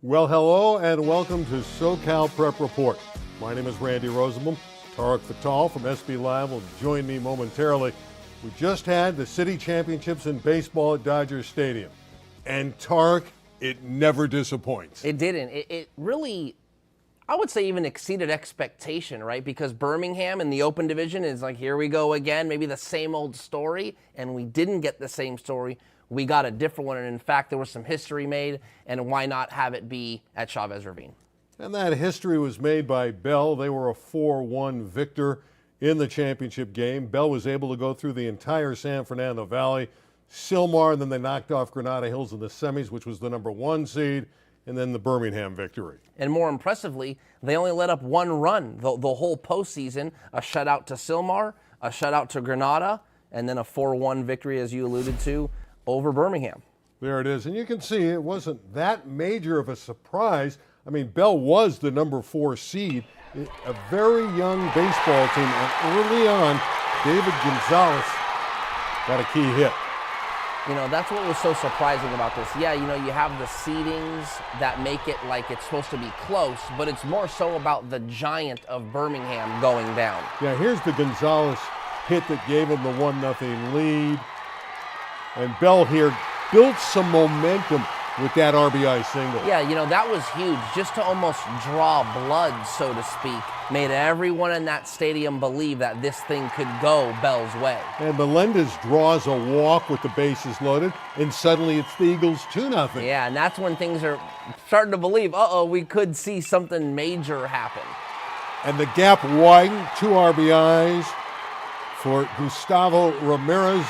Well, hello and welcome to SoCal Prep Report. My name is Randy Rosenbaum. Tarek Fatal from SB Live will join me momentarily. We just had the city championships in baseball at Dodger Stadium. And Tarek, it never disappoints. It didn't. It really, I would say, even exceeded expectation, right? Because Birmingham in the open division is like, here we go again, maybe the same old story, and we didn't get the same story. We got a different one, and in fact, there was some history made, and why not have it be at Chavez Ravine? And that history was made by Bell. They were a 4-1 victor in the championship game. Bell was able to go through the entire San Fernando Valley. Sylmar, and then they knocked off Granada Hills in the semis, which was the number 1 seed, and then the Birmingham victory. And more impressively, they only let up one run the whole postseason, a shutout to Sylmar, a shutout to Granada, and then a 4-1 victory, as you alluded to, over Birmingham. There it is. And you can see it wasn't that major of a surprise. I mean, Bell was the number 4 seed, a very young baseball team. And early on, David Gonzalez got a key hit. You know, that's what was so surprising about this. Yeah, you know, you have the seedings that make it like it's supposed to be close, but it's more so about the giant of Birmingham going down. Yeah, here's the Gonzalez hit that gave him the 1-0 lead. And Bell here built some momentum with that RBI single. Yeah, you know, that was huge. Just to almost draw blood, so to speak, made everyone in that stadium believe that this thing could go Bell's way. And Melendez draws a walk with the bases loaded, and suddenly it's the Eagles 2-0. Yeah, and that's when things are starting to believe, we could see something major happen. And the gap widened, 2 RBIs for Gustavo Ramirez,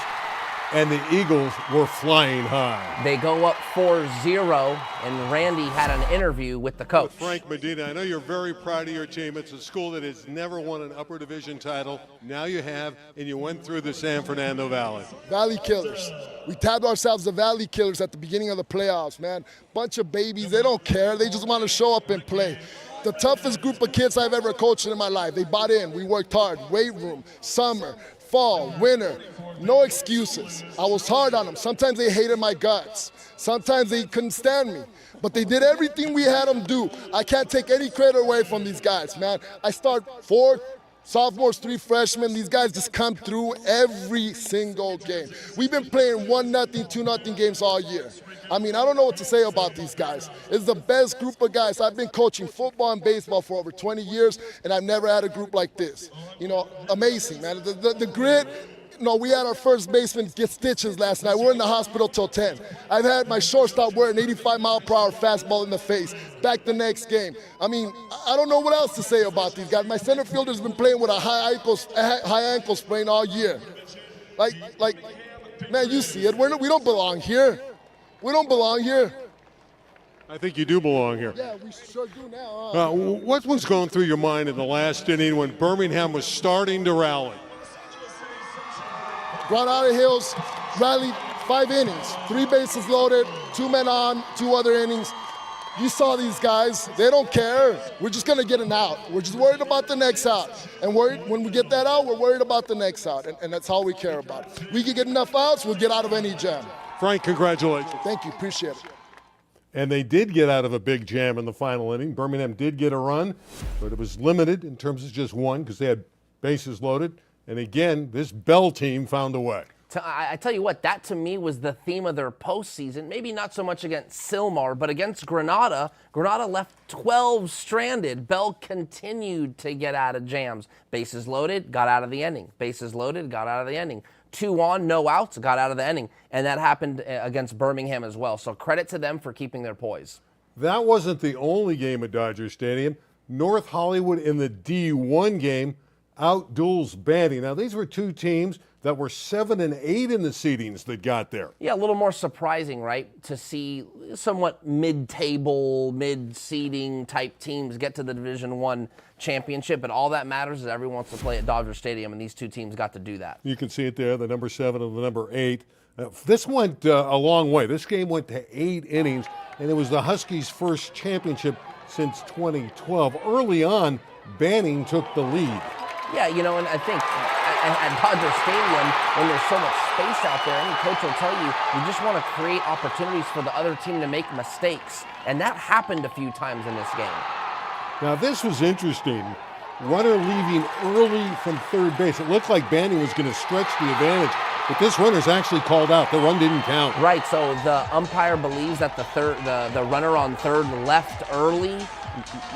and the Eagles were flying high. They go up 4-0, and Randy had an interview with the coach. With Frank Medina, I know you're very proud of your team. It's a school that has never won an upper division title. Now you have, and you went through the San Fernando Valley. Valley Killers. We tabbed ourselves the Valley Killers at the beginning of the playoffs, man. Bunch of babies, they don't care. They just want to show up and play. The toughest group of kids I've ever coached in my life. They bought in. We worked hard. Weight room, summer, fall, winter, no excuses. I was hard on them. Sometimes they hated my guts. Sometimes they couldn't stand me. But they did everything we had them do. I can't take any credit away from these guys, man. I start 4 sophomores, 3 freshmen. These guys just come through every single game. We've been playing 1-0, 2-0 games all year. I mean, I don't know what to say about these guys. It's the best group of guys. I've been coaching football and baseball for over 20 years, and I've never had a group like this. You know, amazing, man. The grit. No, we had our first baseman get stitches last night. We're in the hospital till 10. I've had my shortstop wear an 85-mile-per-hour fastball in the face. Back the next game. I mean, I don't know what else to say about these guys. My center fielder's been playing with a high ankle sprain all year. Like, man, you see it. We don't belong here. We don't belong here. I think you do belong here. Yeah, we sure do now. What was going through your mind in the last inning when Birmingham was starting to rally? Granada Hills rallied 5 innings, 3 bases loaded, 2 men on, 2 other innings. You saw these guys. They don't care. We're just going to get an out. We're just worried about the next out. And when we get that out, we're worried about the next out. And that's all we care about. We can get enough outs, we'll get out of any jam. Frank, congratulations. Thank you. Appreciate it. And they did get out of a big jam in the final inning. Birmingham did get a run, but it was limited in terms of just 1 because they had bases loaded. And again, this Bell team found a way. I tell you what, that to me was the theme of their postseason. Maybe not so much against Sylmar, but against Granada. Granada left 12 stranded. Bell continued to get out of jams. Bases loaded, got out of the inning. Bases loaded, got out of the inning. 2 on, no outs, got out of the inning. And that happened against Birmingham as well. So credit to them for keeping their poise. That wasn't the only game at Dodger Stadium. North Hollywood in the D1 game outduels Bandy. Now, these were 2 teams that were 7 and 8 in the seedings that got there. Yeah, a little more surprising, right, to see somewhat mid-table, mid-seeding type teams get to the Division I championship. But all that matters is everyone wants to play at Dodger Stadium, and these 2 teams got to do that. You can see it there, the number 7 and the number 8. This went a long way. This game went to 8 innings, and it was the Huskies' first championship since 2012. Early on, Banning took the lead. Yeah, you know, and I think at Dodger Stadium, when there's so much space out there, any coach will tell you, you just want to create opportunities for the other team to make mistakes. And that happened a few times in this game. Now, this was interesting. Runner leaving early from third base. It looked like Banning was going to stretch the advantage, but this runner's actually called out. The run didn't count. Right, so the umpire believes that the runner on third left early.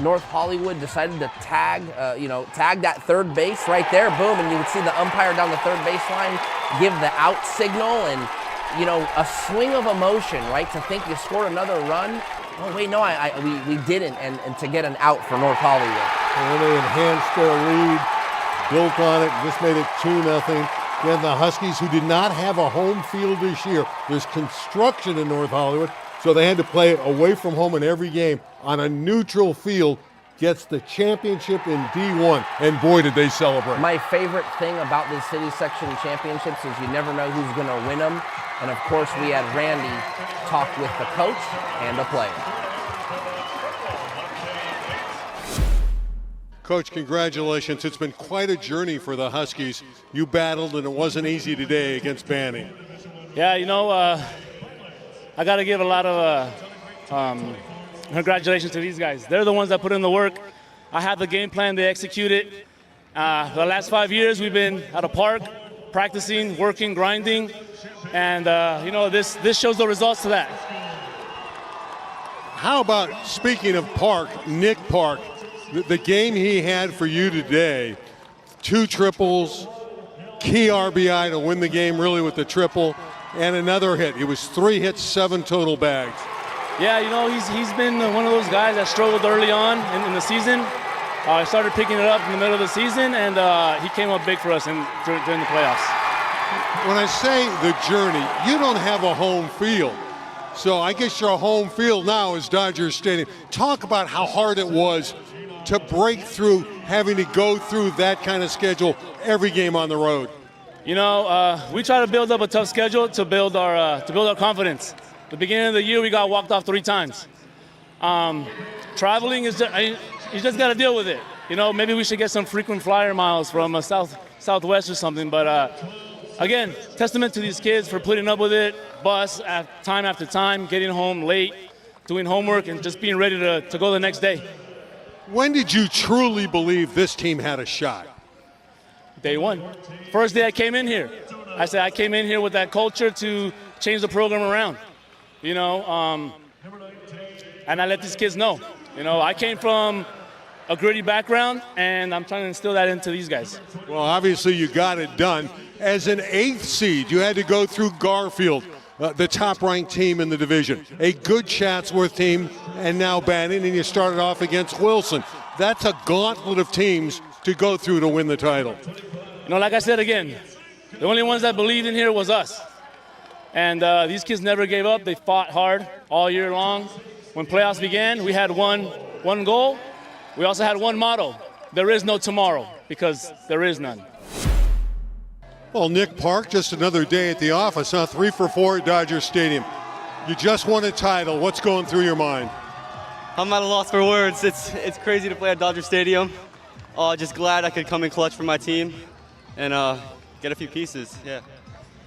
North Hollywood decided to tag that third base right there, boom, and you can see the umpire down the third baseline give the out signal, and a swing of emotion, right? To think you scored another run. Oh wait, no, we didn't, and to get an out for North Hollywood. And then they enhanced their lead, built on it, just made it 2-0. Then the Huskies, who did not have a home field this year, there's construction in North Hollywood, so they had to play it away from home in every game on a neutral field, gets the championship in D1, and boy, did they celebrate. My favorite thing about the city section championships is you never know who's going to win them, and of course we had Randy talk with the coach and the player. Coach, congratulations. It's been quite a journey for the Huskies. You battled, and it wasn't easy today against Banning. Yeah, I got to give a lot of congratulations to these guys. They're the ones that put in the work. I had the game plan, they execute it. The last 5 years we've been at a park, practicing, working, grinding, and this shows the results to that. How about, speaking of Park, Nick Park, the game he had for you today, 2 triples, key RBI to win the game really with the triple, and another hit. It was 3 hits, 7 total bags. Yeah, he's been one of those guys that struggled early on in the season. I started picking it up in the middle of the season, and he came up big for us during the playoffs. When I say the journey, you don't have a home field. So I guess your home field now is Dodger Stadium. Talk about how hard it was to break through, having to go through that kind of schedule every game on the road. We try to build up a tough schedule to build our confidence. The beginning of the year, we got walked off 3 times. Traveling is you just got to deal with it. Maybe we should get some frequent flyer miles from Southwest or something. But again, testament to these kids for putting up with it, bus time after time, getting home late, doing homework, and just being ready to go the next day. When did you truly believe this team had a shot? Day one. First day I came in here. I said I came in here with that culture to change the program around. And I let these kids know. I came from a gritty background, and I'm trying to instill that into these guys. Well, obviously you got it done. As an 8th seed, you had to go through Garfield, the top-ranked team in the division, a good Chatsworth team, and now Banning, and you started off against Wilson. That's a gauntlet of teams to go through to win the title. Like I said again, the only ones that believed in here was us. And these kids never gave up. They fought hard all year long. When playoffs began, we had one goal. We also had one motto: there is no tomorrow, because there is none. Well, Nick Park, just another day at the office, 3 for 4 at Dodger Stadium. You just won a title. What's going through your mind? I'm at a loss for words. It's crazy to play at Dodger Stadium. Just glad I could come in clutch for my team and get a few pieces. Yeah.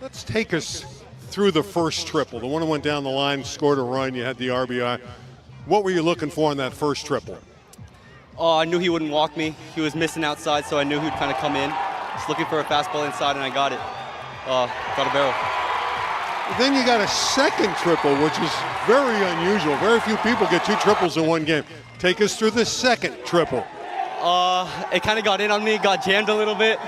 Let's take us through the first triple. The one that went down the line, scored a run, you had the RBI. What were you looking for in that first triple? I knew he wouldn't walk me. He was missing outside, so I knew he'd kind of come in. Just looking for a fastball inside, and I got it. Got a barrel. Then you got a second triple, which is very unusual. Very few people get 2 triples in one game. Take us through the second triple. It kind of got in on me, got jammed a little bit.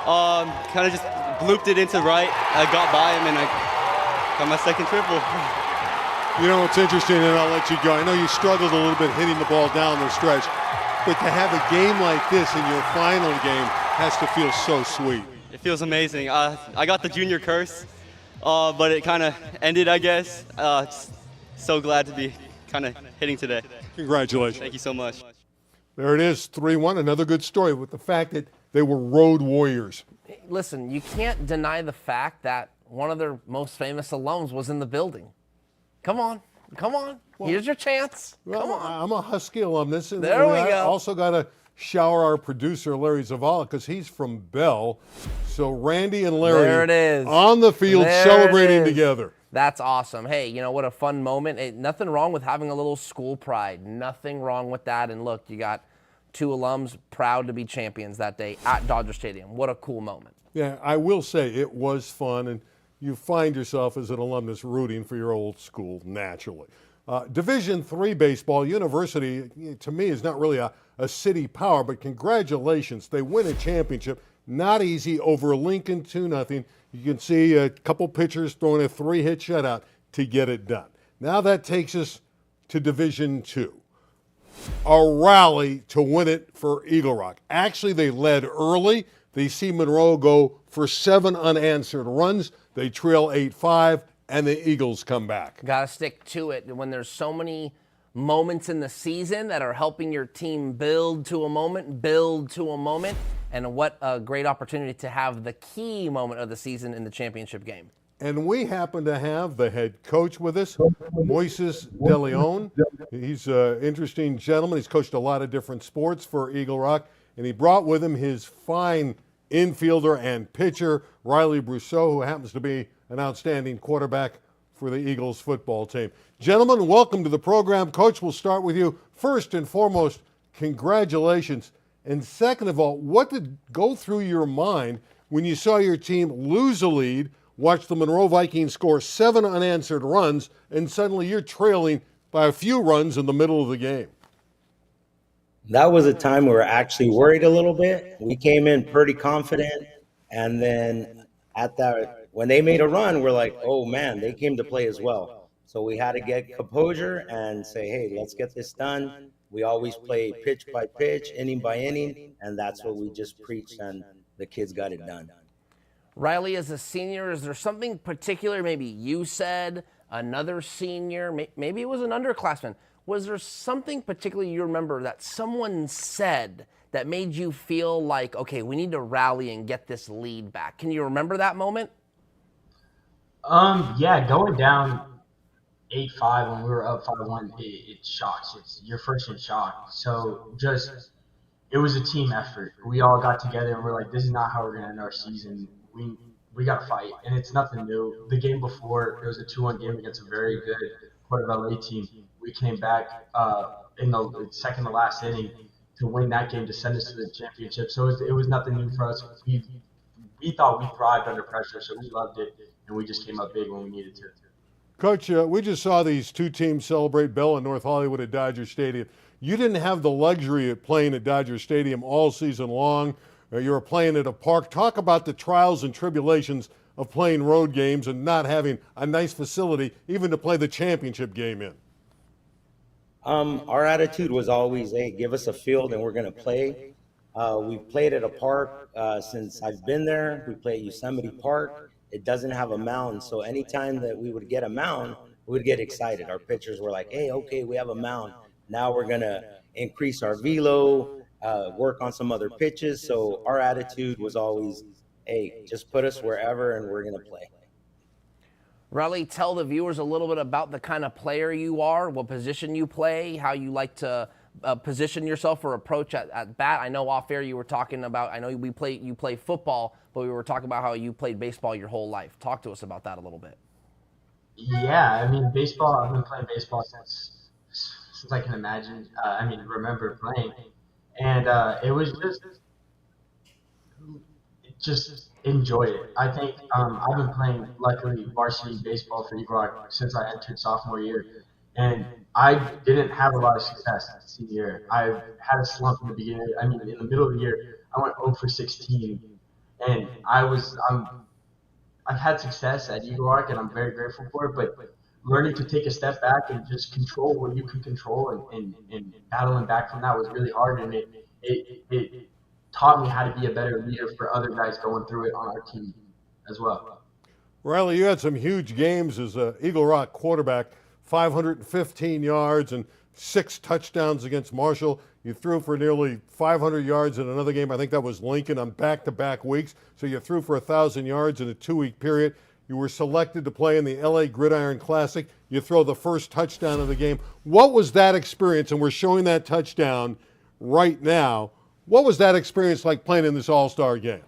Kind of just blooped it into right. I got by him, and I got my second triple. It's interesting, and I'll let you go. I know you struggled a little bit hitting the ball down the stretch, but to have a game like this in your final game has to feel so sweet. It feels amazing. I got the junior curse, but it kind of ended, I guess. So glad to be kind of hitting today. Congratulations. Thank you so much. There it is, 3-1. Another good story with the fact that they were road warriors. Listen, you can't deny the fact that one of their most famous alums was in the building. Come on. Well, here's your chance. Come on. I'm a Husky alumnus. And there we go. I also got to shower our producer, Larry Zavala, because he's from Bell. So Randy and Larry There it is. on the field There celebrating it is. together. That's awesome. Hey, you know, what a fun moment. Hey, nothing wrong with having a little school pride. Nothing wrong with that. And look, you got 2 alums proud to be champions that day at Dodger Stadium. What a cool moment. Yeah, I will say it was fun, and you find yourself as an alumnus rooting for your old school naturally. Division III baseball, University, to me, is not really a city power, but congratulations. They win a championship. Not easy over Lincoln 2-0. You can see a couple pitchers throwing a 3-hit shutout to get it done. Now that takes us to Division II. A rally to win it for Eagle Rock. Actually, they led early. They see Monroe go for 7 unanswered runs. They trail 8-5, and the Eagles come back. Got to stick to it. When there's so many moments in the season that are helping your team build to a moment, and what a great opportunity to have the key moment of the season in the championship game. And we happen to have the head coach with us, Moises De Leon. He's an interesting gentleman. He's coached a lot of different sports for Eagle Rock, and he brought with him his fine infielder and pitcher, Reilly Brousseu, who happens to be an outstanding quarterback for the Eagles football team. Gentlemen, welcome to the program. Coach, we'll start with you. First and foremost, congratulations. And second of all, what did go through your mind when you saw your team lose a lead, watch the Monroe Vikings score 7 unanswered runs, and suddenly you're trailing by a few runs in the middle of the game? That was a time we were actually worried a little bit. We came in pretty confident, and then when they made a run, we're like, oh man, they came to play as well. So we had to get composure and say, hey, let's get this done. We always play pitch by pitch, inning by inning, and that's what we just preached, and the kids got it done. Reilly, as a senior, is there something particular maybe you said, another senior, maybe it was an underclassman? Was there something particularly you remember that someone said that made you feel like, okay, we need to rally and get this lead back? Can you remember that moment? Yeah, going down 8-5 when we were up 5-1, it shocks. You're first in shock. So it was a team effort. We all got together and we're like, this is not how we're gonna end our season. We got to fight, and it's nothing new. The game before, it was a 2-1 game against a very good Port of LA team. We came back in the second to last inning to win that game to send us to the championship. So it was nothing new for us. We thought we thrived under pressure, so we loved it, and we just came up big when we needed to. Coach, we just saw these two teams celebrate Bell and North Hollywood at Dodger Stadium. You didn't have the luxury of playing at Dodger Stadium all season long. You were playing at a park. Talk about the trials and tribulations of playing road games and not having a nice facility even to play the championship game in. Our attitude was always, hey, give us a field and we're going to play. We've played at a park since I've been there. We play at Yosemite Park. It doesn't have a mound, so anytime that we would get a mound, we would get excited. Our pitchers were like, hey, okay, we have a mound. Now we're going to increase our velo, work on some other pitches. So our attitude was always, hey, just put us wherever and we're going to play. Reilly, tell the viewers a little bit about the kind of player you are, what position you play, how you like to position yourself or approach at bat. I know off air you were talking about, I know you play football, but we were talking about how you played baseball your whole life. Talk to us about that a little bit. Yeah, I mean, baseball, I've been playing baseball since I can imagine, remember playing. And it was just enjoy it. I think I've been playing, luckily, varsity baseball for Eagle Rock since I entered sophomore year. And I didn't have a lot of success senior year. I had a slump in the beginning. I mean, in the middle of the year, I went 0 for 16. And I've had success at Eagle Rock, and I'm very grateful for it. But learning to take a step back and just control what you can control and battling back from that was really hard. And it taught me how to be a better leader for other guys going through it on our team as well. Reilly, you had some huge games as an Eagle Rock quarterback, 515 yards and 6 touchdowns against Marshall. You threw for nearly 500 yards in another game. I think that was Lincoln on back-to-back weeks. So you threw for 1,000 yards in a 2-week period. You were selected to play in the LA Gridiron Classic. You throw the first touchdown of the game. What was that experience? And we're showing that touchdown right now. What was that experience like playing in this All-Star game?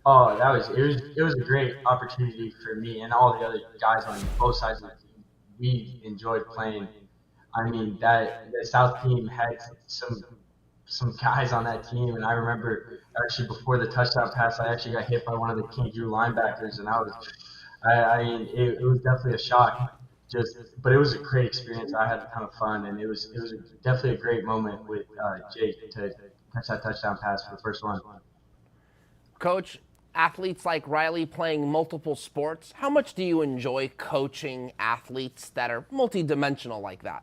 Oh, it was a great opportunity for me and all the other guys on both sides of the team. We enjoyed playing. I mean, that the South team had some guys on that team, and I remember actually before the touchdown pass, I actually got hit by one of the King Drew linebackers, and I mean, it was definitely a shock. But it was a great experience. I had a ton of fun, and it was definitely a great moment with Jake to catch that touchdown pass for the first one. Coach, athletes like Reilly playing multiple sports, how much do you enjoy coaching athletes that are multidimensional like that?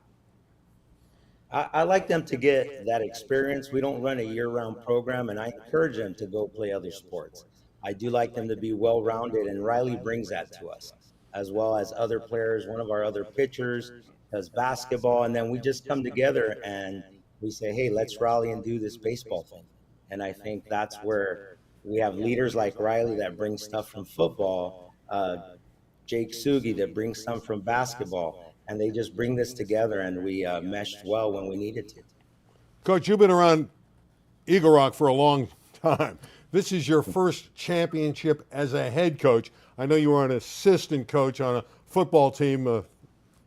I like them to get that experience. We don't run a year-round program, and I encourage them to go play other sports. I do like them to be well-rounded, and Reilly brings that to us, as well as other players. One of our other pitchers does basketball, and then we just come together and we say, hey, let's rally and do this baseball thing. And I think that's where we have leaders like Reilly that bring stuff from football, Jake Sugi that brings some from basketball, and they just bring this together, and we meshed well when we needed to. Coach, you've been around Eagle Rock for a long time. This is your first championship as a head coach. I know you were an assistant coach on a football team a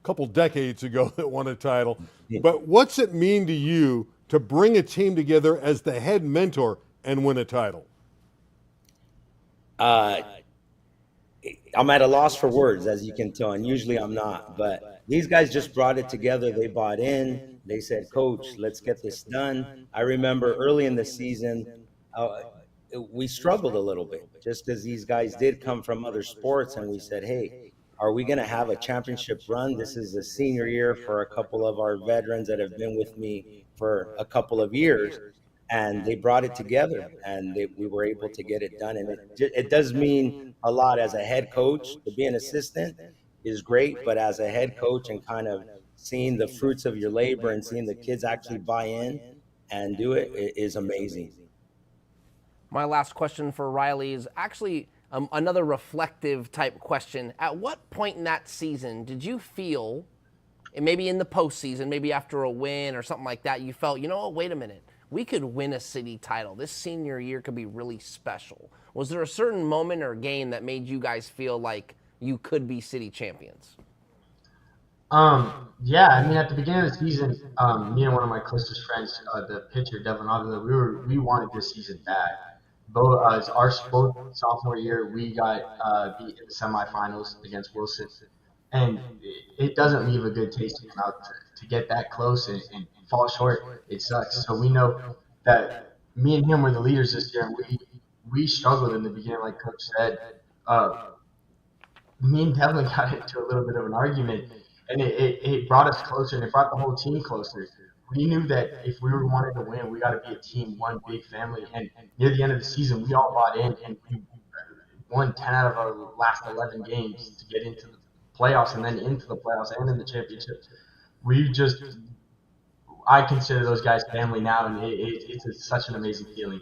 couple decades ago that won a title. But what's it mean to you to bring a team together as the head mentor and win a title? I'm at a loss for words, as you can tell, and usually I'm not. But these guys just brought it together. They bought in. They said, Coach, let's get this done. I remember early in the season, we struggled a little bit just because these guys did come from other sports, and we said, hey, are we going to have a championship run? This is the senior year for a couple of our veterans that have been with me for a couple of years, and they brought it together, and we were able to get it done. And it does mean a lot as a head coach. To be an assistant is great, but as a head coach and kind of seeing the fruits of your labor and seeing the kids actually buy in and do it is amazing. My last question for Reilly is actually another reflective type question. At what point in that season did you feel, and maybe in the postseason, maybe after a win or something like that, you felt, you know what, wait a minute, we could win a city title. This senior year could be really special. Was there a certain moment or game that made you guys feel like you could be city champions? Yeah, I mean, at the beginning of the season, me and one of my closest friends, the pitcher Devin Avila, we wanted this season bad. Both both sophomore year, we got beat in the semifinals against Wilson, and it doesn't leave a good taste in your mouth to get that close and fall short. It sucks. So we know that me and him were the leaders this year, and we struggled in the beginning, like Coach said. Me and Devin got into a little bit of an argument, and it brought us closer, and it brought the whole team closer. We knew that if we wanted to win, we got to be a team, one big family. And near the end of the season, we all bought in, and we won 10 out of our last 11 games to get into the playoffs, and then into the playoffs and in the championship. I consider those guys family now, and it's such an amazing feeling.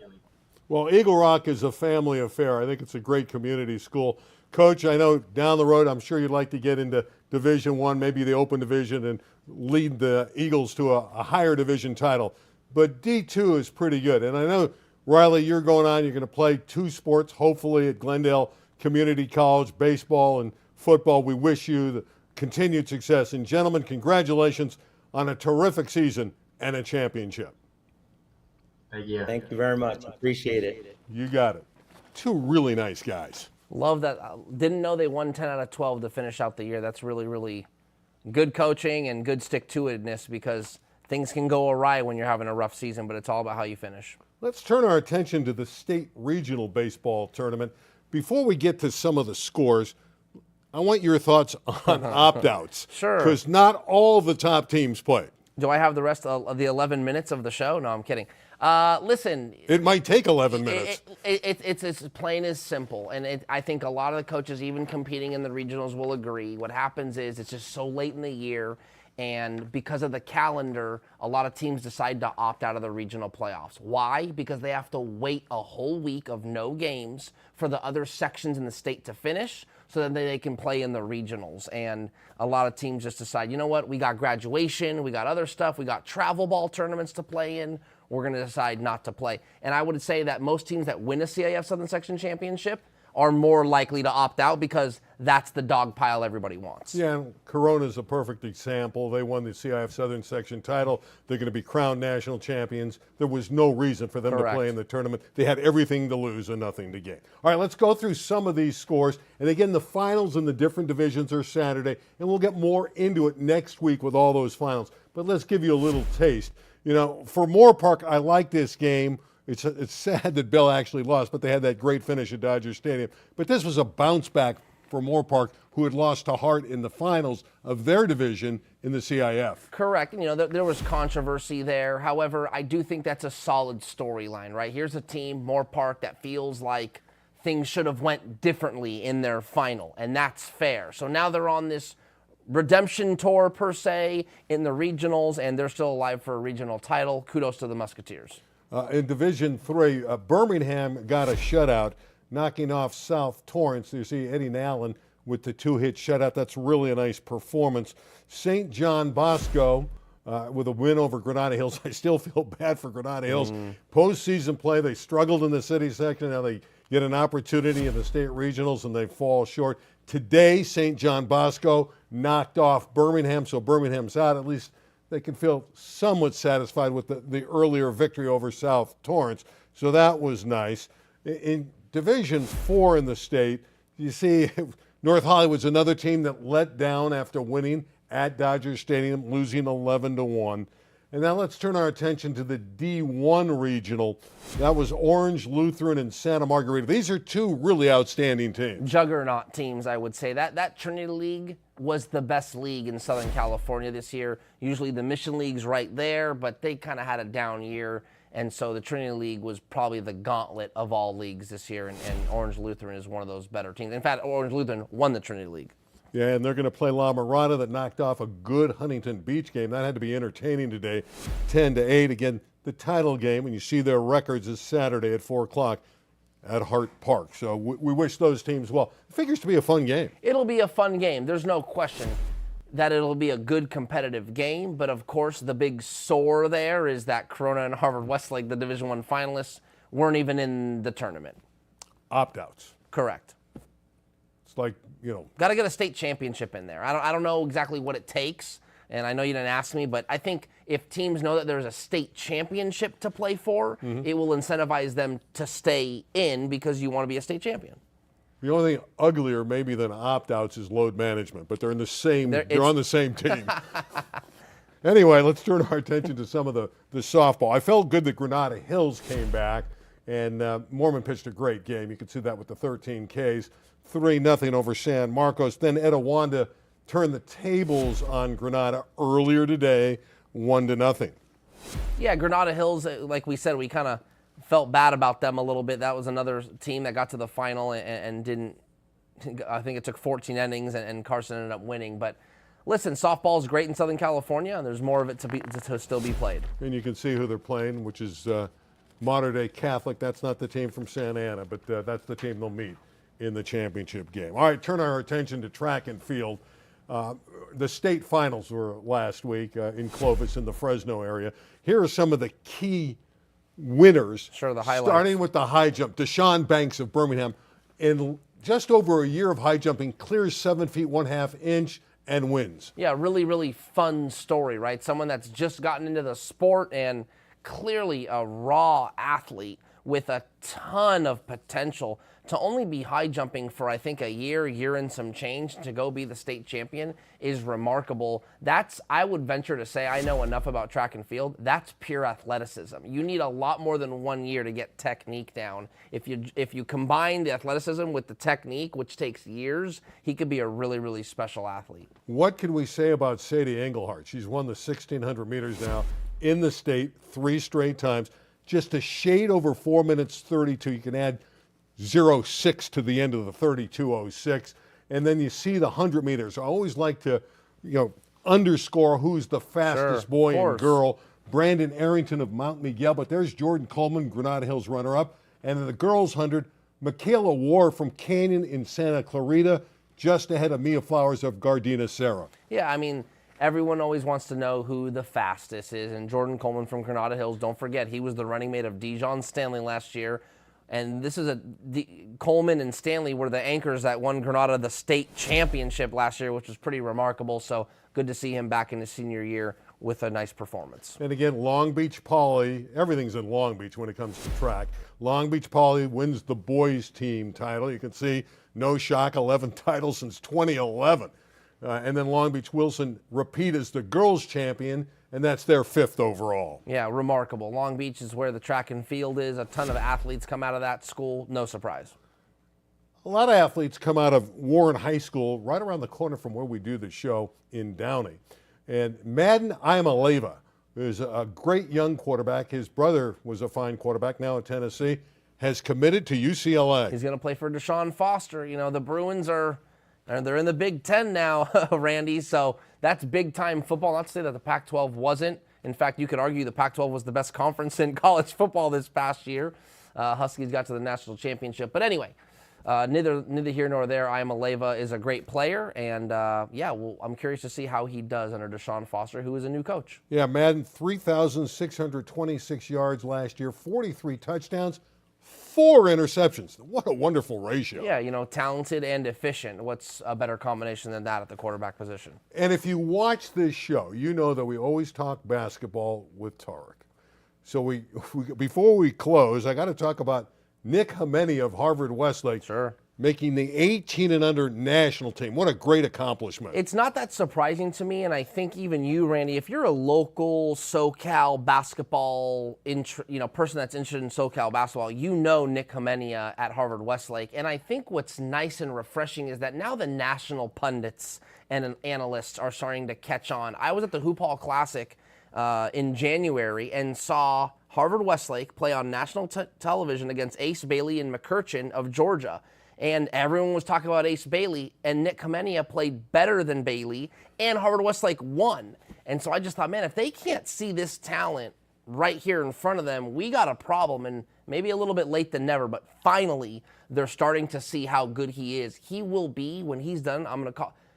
Well, Eagle Rock is a family affair. I think it's a great community school. Coach, I know down the road, I'm sure you'd like to get into Division I, maybe the Open Division, and lead the Eagles to a higher division title. But D2 is pretty good. And I know, Reilly, you're going to play two sports, hopefully at Glendale Community College, baseball and football. We wish you the continued success. And gentlemen, congratulations on a terrific season and a championship. Thank you. Thank you very much. Appreciate it. You got it. Two really nice guys. Love that. Didn't know they won 10 out of 12 to finish out the year. That's really, really good coaching and good stick-to-itness, because things can go awry when you're having a rough season, but it's all about how you finish. Let's turn our attention to the state regional baseball tournament. Before we get to some of the scores, I want your thoughts on opt-outs. Sure. Because not all the top teams played. Do I have the rest of the 11 minutes of the show? No, I'm kidding. Listen. It might take 11 minutes. It's as plain as simple. And I think a lot of the coaches, even competing in the regionals, will agree. What happens is it's just so late in the year, and because of the calendar, a lot of teams decide to opt out of the regional playoffs. Why? Because they have to wait a whole week of no games for the other sections in the state to finish. so that they can play in the regionals. And a lot of teams just decide, you know what, we got graduation, we got other stuff, we got travel ball tournaments to play in, we're going to decide not to play. And I would say that most teams that win a CIF Southern Section Championship are more likely to opt out because that's the dog pile everybody wants. Yeah, Corona's a perfect example. They won the CIF Southern Section title. They're going to be crowned national champions. There was no reason for them to play in the tournament. They had everything to lose and nothing to gain. All right, let's go through some of these scores. And again, the finals in the different divisions are Saturday, and we'll get more into it next week with all those finals. But let's give you a little taste. You know, for Moore Park, I like this game. It's sad that Bell actually lost, but they had that great finish at Dodger Stadium. But this was a bounce back for Moore Park, who had lost to Hart in the finals of their division in the CIF. Correct. You know, there was controversy there. However, I do think that's a solid storyline, right? Here's a team, Moore Park, that feels like things should have went differently in their final, and that's fair. So now they're on this redemption tour, per se, in the regionals, and they're still alive for a regional title. Kudos to the Musketeers. In Division 3, Birmingham got a shutout, knocking off South Torrance. You see Eddie Allen with the two-hit shutout. That's really a nice performance. St. John Bosco with a win over Granada Hills. I still feel bad for Granada Hills. Postseason play, they struggled in the city section. Now they get an opportunity in the state regionals, and they fall short. Today, St. John Bosco knocked off Birmingham, so Birmingham's out. At least they can feel somewhat satisfied with the earlier victory over South Torrance. So that was nice. In Division 4 in the state, you see North Hollywood's another team that let down after winning at Dodger Stadium, losing 11-1. And now let's turn our attention to the D1 regional. That was Orange, Lutheran, and Santa Margarita. These are two really outstanding teams. Juggernaut teams, I would say. That Trinity League was the best league in Southern California this year. Usually the Mission League's right there, but they kind of had a down year. And so the Trinity League was probably the gauntlet of all leagues this year, and Orange Lutheran is one of those better teams. In fact, Orange Lutheran won the Trinity League. Yeah, and they're going to play La Mirada that knocked off a good Huntington Beach game. That had to be entertaining today, 10-8. Again, the title game, and you see their records is Saturday at 4 o'clock at Hart Park. So we wish those teams well. It figures to be a fun game. It'll be a fun game. There's no question that it'll be a good competitive game. But, of course, the big sore there is that Corona and Harvard Westlake, the Division I finalists, weren't even in the tournament. Opt-outs. Correct. It's like, you know. Got to get a state championship in there. I don't know exactly what it takes, and I know you didn't ask me, but I think if teams know that there's a state championship to play for, it will incentivize them to stay in because you want to be a state champion. The only thing uglier maybe than opt-outs is load management, but they're in the same. They're on the same team. Anyway, let's turn our attention to some of the softball. I felt good that Granada Hills came back, and Mormon pitched a great game. You can see that with the 13 Ks, 3-0 over San Marcos. Then Etowanda turned the tables on Granada earlier today, 1-0. Yeah, Granada Hills, like we said, we kind of felt bad about them a little bit. That was another team that got to the final and didn't. I think it took 14 innings, and Carson ended up winning. But listen, softball is great in Southern California, and there's more of it to still be played. And you can see who they're playing, which is Mater Dei Catholic. That's not the team from Santa Ana, but that's the team they'll meet in the championship game. All right, turn our attention to track and field. The state finals were last week in Clovis in the Fresno area. Here are some of the key winners. Sure, the highlights. Starting with the high jump. Deshaun Banks of Birmingham, in just over a year of high jumping, clears 7 feet 1/2 inch and wins. Yeah, really, really fun story, right? Someone that's just gotten into the sport and clearly a raw athlete with a ton of potential. To only be high jumping for, I think, a year and some change to go be the state champion is remarkable. That's, I would venture to say, I know enough about track and field, that's pure athleticism. You need a lot more than 1 year to get technique down. If you combine the athleticism with the technique, which takes years, he could be a really, really special athlete. What can we say about Sadie Engelhardt? She's won the 1,600 meters now in the state 3 straight times. Just a shade over 4 minutes 32. You can add 0.6 to the end of the 32.06. And then you see the 100 meters. I always like to, underscore who's the fastest boy and girl. Brandon Arrington of Mount Miguel, but there's Jordan Coleman, Granada Hills runner-up. And in the girls' 100, Michaela Ward from Canyon in Santa Clarita. just ahead of Mia Flowers of Gardena Serra. Yeah, I mean, everyone always wants to know who the fastest is, and Jordan Coleman from Granada Hills, don't forget, he was the running mate of Dijon Stanley last year, and this is Coleman and Stanley were the anchors that won Granada the state championship last year, which was pretty remarkable, so good to see him back in his senior year with a nice performance. And again, Long Beach Poly, everything's in Long Beach when it comes to track. Long Beach Poly wins the boys team title. You can see, no shock, 11 titles since 2011. And then Long Beach Wilson repeat as the girls champion, and that's their 5th overall. Yeah, remarkable. Long Beach is where the track and field is. A ton of athletes come out of that school. No surprise. A lot of athletes come out of Warren High School, right around the corner from where we do the show in Downey. And Madden Imaleva is a great young quarterback. His brother was a fine quarterback, now at Tennessee, has committed to UCLA. He's going to play for Deshaun Foster. You know, the Bruins they're in the Big Ten now, Randy, so that's big-time football. Not to say that the Pac-12 wasn't. In fact, you could argue the Pac-12 was the best conference in college football this past year. Huskies got to the national championship. But anyway, neither here nor there. Imaleva is a great player, and I'm curious to see how he does under Deshaun Foster, who is a new coach. Yeah, Madden, 3,626 yards last year, 43 touchdowns, 4 interceptions. What a wonderful ratio. Yeah, you know, talented and efficient. What's a better combination than that at the quarterback position? And if you watch this show, you know that we always talk basketball with Tarek. So before we close, I got to talk about Nick Hameni of Harvard Westlake. Sure. Making the 18 and under national team. What a great accomplishment. It's not that surprising to me, and I think even you, Randy, if you're a local SoCal basketball person that's interested in SoCal basketball, you know Nick Hameni at Harvard Westlake. And I think what's nice and refreshing is that now the national pundits and analysts are starting to catch on. I was at the Hoop Hall Classic in January and saw Harvard Westlake play on national television against Ace Bailey and McCurchin of Georgia. And everyone was talking about Ace Bailey, and Nick Hameni played better than Bailey, and Harvard Westlake won. And so I just thought, man, if they can't see this talent right here in front of them, we got a problem, and maybe a little bit late than never, but finally they're starting to see how good he is. He will be, when he's done,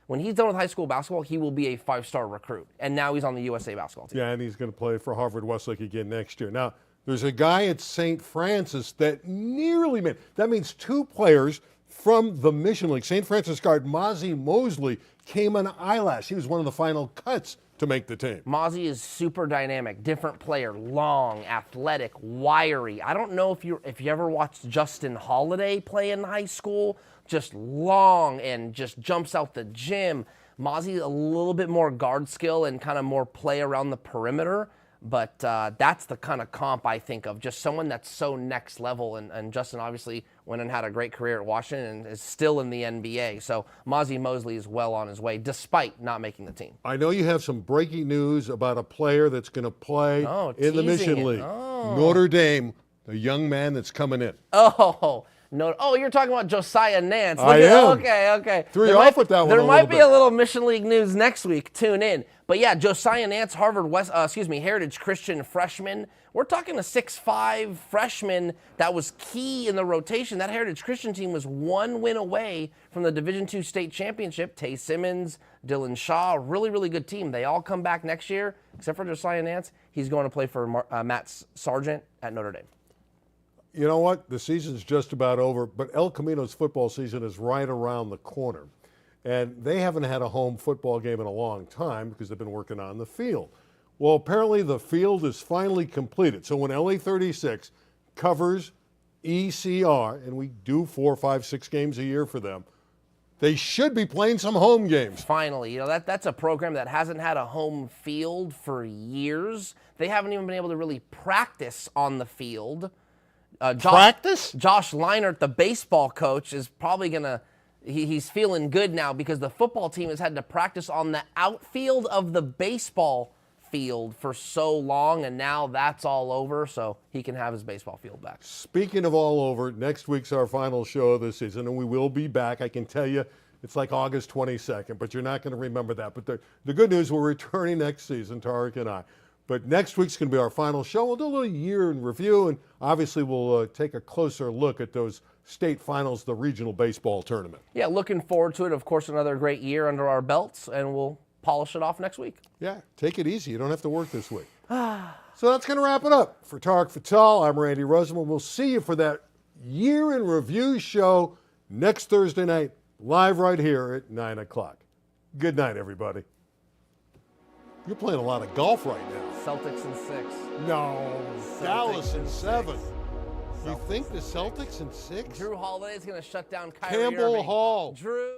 when he's done with high school basketball, he will be a 5-star recruit. And now he's on the USA basketball team. Yeah, and he's going to play for Harvard Westlake again next year. Now, there's a guy at St. Francis that nearly made. That means 2 players from the Mission League. St. Francis guard Mozzie Mosley came on eyelash. He was one of the final cuts to make the team. Mozzie is super dynamic, different player, long, athletic, wiry. I don't know if you ever watched Justin Holiday play in high school, just long and just jumps out the gym. Mozzie a little bit more guard skill and kind of more play around the perimeter. But that's the kind of comp I think of, just someone that's so next level. And Justin obviously went and had a great career at Washington and is still in the NBA. So Mozzie Mosley is well on his way, despite not making the team. I know you have some breaking news about a player that's going to play in the Mission League. Notre Dame, the young man that's coming in. No. Oh, you're talking about Josiah Nance. I am. Okay. Threw you off with that one. There might be a little Mission League news next week. Tune in. But yeah, Josiah Nance, Heritage Christian freshman. We're talking a 6'5" freshman that was key in the rotation. That Heritage Christian team was 1 win away from the Division II state championship. Tay Simmons, Dylan Shaw, really, really good team. They all come back next year, except for Josiah Nance. He's going to play for Matt Sargent at Notre Dame. You know what? The season's just about over, but El Camino's football season is right around the corner. And they haven't had a home football game in a long time because they've been working on the field. Well, apparently the field is finally completed. So when LA 36 covers ECR, and we do 4, 5, 6 games a year for them, they should be playing some home games. Finally, you know, that's a program that hasn't had a home field for years. They haven't even been able to really practice on the field. Practice? Josh Leinert, the baseball coach, is probably going to he's feeling good now because the football team has had to practice on the outfield of the baseball field for so long, and now that's all over, so he can have his baseball field back. Speaking of all over, next week's our final show of the season, and we will be back. I can tell you it's like August 22nd, but you're not going to remember that. But the good news, we're returning next season, Tarek and I. But next week's going to be our final show. We'll do a little year in review, and obviously we'll take a closer look at those state finals, the regional baseball tournament. Yeah, looking forward to it. Of course, another great year under our belts, and we'll polish it off next week. Yeah, take it easy. You don't have to work this week. So that's going to wrap it up. For Tarek Fatal, I'm Randy Rosenbaum. We'll see you for that year in review show next Thursday night, live right here at 9 o'clock. Good night, everybody. You're playing a lot of golf right now. Celtics in 6. No, Dallas in 7. You Celtics think the Celtics in 6? Drew Holiday's going to shut down Kyrie Campbell Irving. Hall. Drew.